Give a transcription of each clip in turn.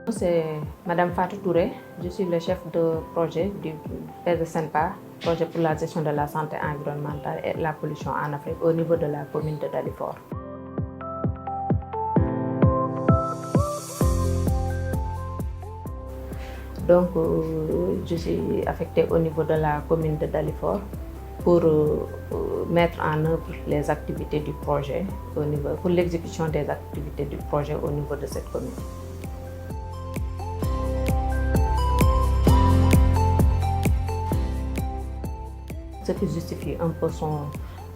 C'est Madame Fatou Touré, je suis le chef de projet du PSENPA, projet pour la gestion de la santé environnementale et de la pollution en Afrique au niveau de la commune de Dalifort. Donc, je suis affectée au niveau de la commune de Dalifort pour mettre en œuvre les activités du projet, pour l'exécution des activités du projet au niveau de cette commune. Ce qui justifie un peu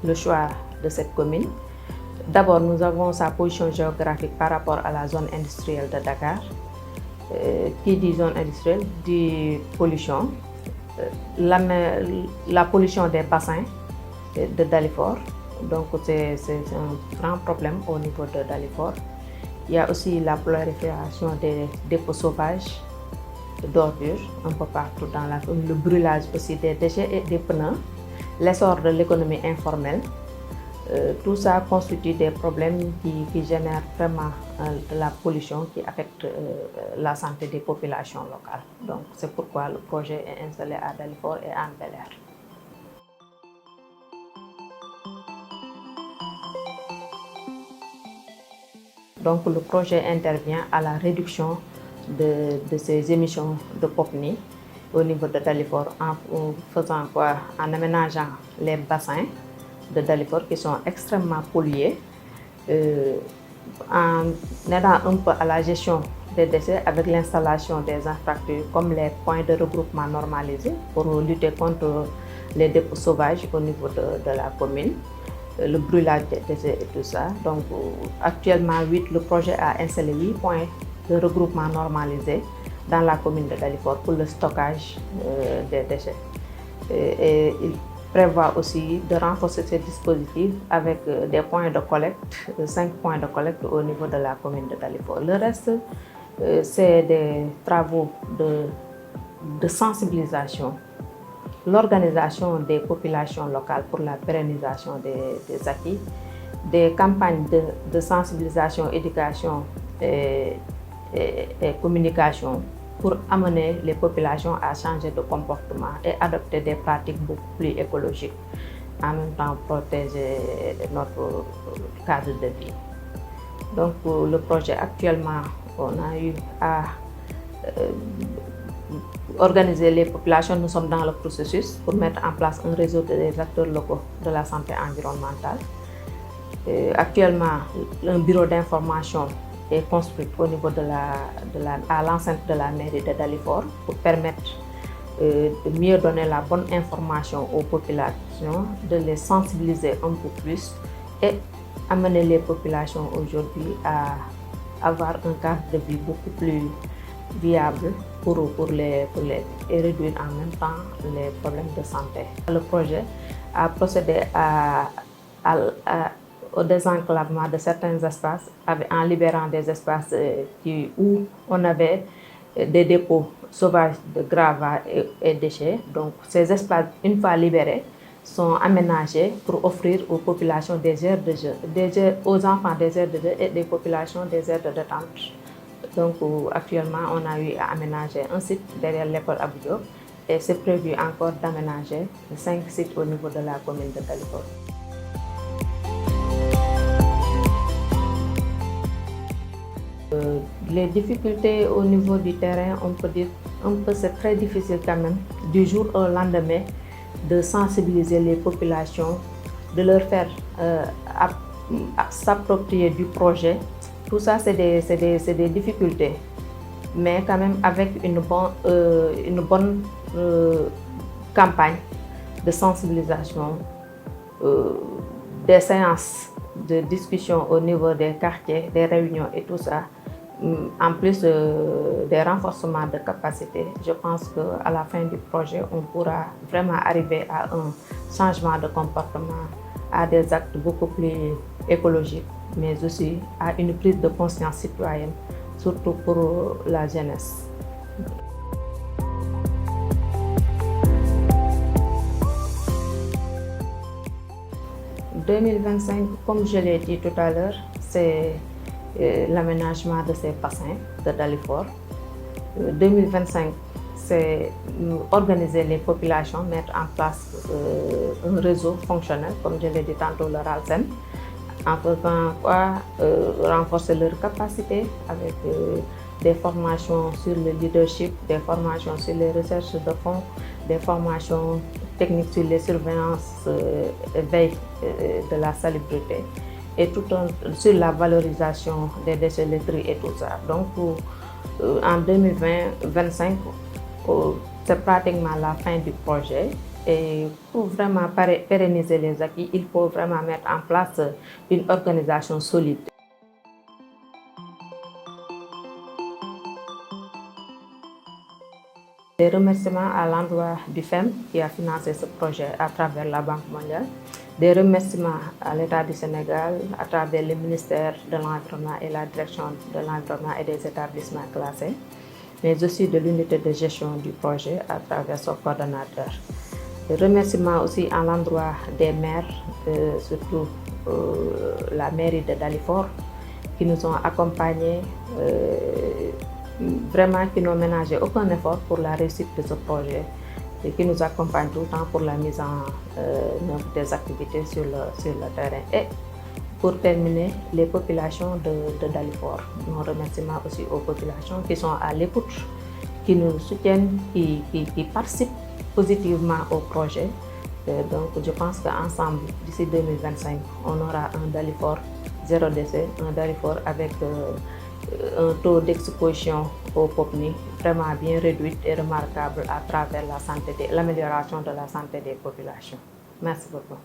le choix de cette commune. D'abord, nous avons sa position géographique par rapport à la zone industrielle de Dakar. Qui dit zone industrielle dit pollution. La pollution des bassins de Dalifort, donc c'est un grand problème au niveau de Dalifort. Il y a aussi la prolifération des dépôts sauvages d'ordures un peu partout dans la zone, le brûlage aussi des déchets et des pneus, l'essor de l'économie informelle. Tout ça constitue des problèmes qui génèrent vraiment de la pollution qui affecte la santé des populations locales. Donc c'est pourquoi le projet est installé à Dalifort et à Bel-Air. Donc le projet intervient à la réduction de ces émissions de POPNI au niveau de Dalifort en faisant quoi? En aménageant les bassins de Dalifort qui sont extrêmement pollués, en aidant un peu à la gestion des déchets avec l'installation des infrastructures comme les points de regroupement normalisés pour lutter contre les dépôts sauvages au niveau de la commune, le brûlage des déchets et tout ça. Donc actuellement, le projet a installé 8 points de regroupement normalisés dans la commune de Dalifort pour le stockage des déchets. Et il prévoit aussi de renforcer ces dispositifs avec des points de collecte, 5 points de collecte au niveau de la commune de Dalifort. Le reste, c'est des travaux de sensibilisation, l'organisation des populations locales pour la pérennisation des acquis, des campagnes de sensibilisation, éducation et communication pour amener les populations à changer de comportement et adopter des pratiques beaucoup plus écologiques, en même temps protéger notre cadre de vie. Donc le projet actuellement, on a eu à organiser les populations. Nous sommes dans le processus pour mettre en place un réseau des acteurs locaux de la santé environnementale. Actuellement, un bureau d'information est construit au niveau à l'enceinte de la mairie de Dalifort pour permettre de mieux donner la bonne information aux populations, de les sensibiliser un peu plus et amener les populations aujourd'hui à avoir un cadre de vie beaucoup plus viable et réduire en même temps les problèmes de santé. Le projet a procédé au désenclavement de certains espaces en libérant des espaces où on avait des dépôts sauvages de gravats et déchets. Donc ces espaces, une fois libérés, sont aménagés pour offrir aux populations des aires de jeu, aux enfants des aires de jeu et des populations des aires de détente. Donc actuellement, on a eu à aménager un site derrière l'école Abou Diop et c'est prévu encore d'aménager 5 sites au niveau de la commune de Dalifort. Les difficultés au niveau du terrain, on peut dire c'est très difficile quand même, du jour au lendemain, de sensibiliser les populations, de leur faire s'approprier du projet. Tout ça, c'est des difficultés, mais quand même avec une bonne campagne de sensibilisation, des séances de discussion au niveau des quartiers, des réunions et tout ça, en plus des renforcements de capacité, je pense qu'à la fin du projet, on pourra vraiment arriver à un changement de comportement, à des actes beaucoup plus écologiques, mais aussi à une prise de conscience citoyenne, surtout pour la jeunesse. 2025, comme je l'ai dit tout à l'heure, c'est l'aménagement de ces bassins de Dalifort. 2025, c'est organiser les populations, mettre en place un réseau fonctionnel, comme je l'ai dit tantôt, le RALSEN, en faisant quoi renforcer leur capacité avec des formations sur le leadership, des formations sur les recherches de fonds, des formations techniques sur les surveillances et veille de la salubrité et tout sur la valorisation des déchets laiteries et tout ça. Donc en 2020-2025, c'est pratiquement la fin du projet. Et pour vraiment pérenniser les acquis, il faut vraiment mettre en place une organisation solide. Des remerciements à l'endroit du FEM qui a financé ce projet à travers la Banque mondiale. Des remerciements à l'État du Sénégal à travers le ministère de l'Environnement et la Direction de l'Environnement et des établissements classés, mais aussi de l'unité de gestion du projet à travers son coordonnateur. Des remerciements aussi à l'endroit des maires, surtout la mairie de Dalifort, qui nous ont accompagnés, vraiment qui n'ont ménagé aucun effort pour la réussite de ce projet et qui nous accompagnent tout le temps pour la mise en œuvre des activités sur le terrain. Et pour terminer, les populations de Dalifort. Nos remerciements aussi aux populations qui sont à l'écoute, qui nous soutiennent, qui participent positivement au projet. Donc je pense qu'ensemble, d'ici 2025, on aura un Dalifort zéro décès, un Dalifort avec un taux d'exposition au POPNI vraiment bien réduit et remarquable à travers l'amélioration de la santé des populations. Merci beaucoup.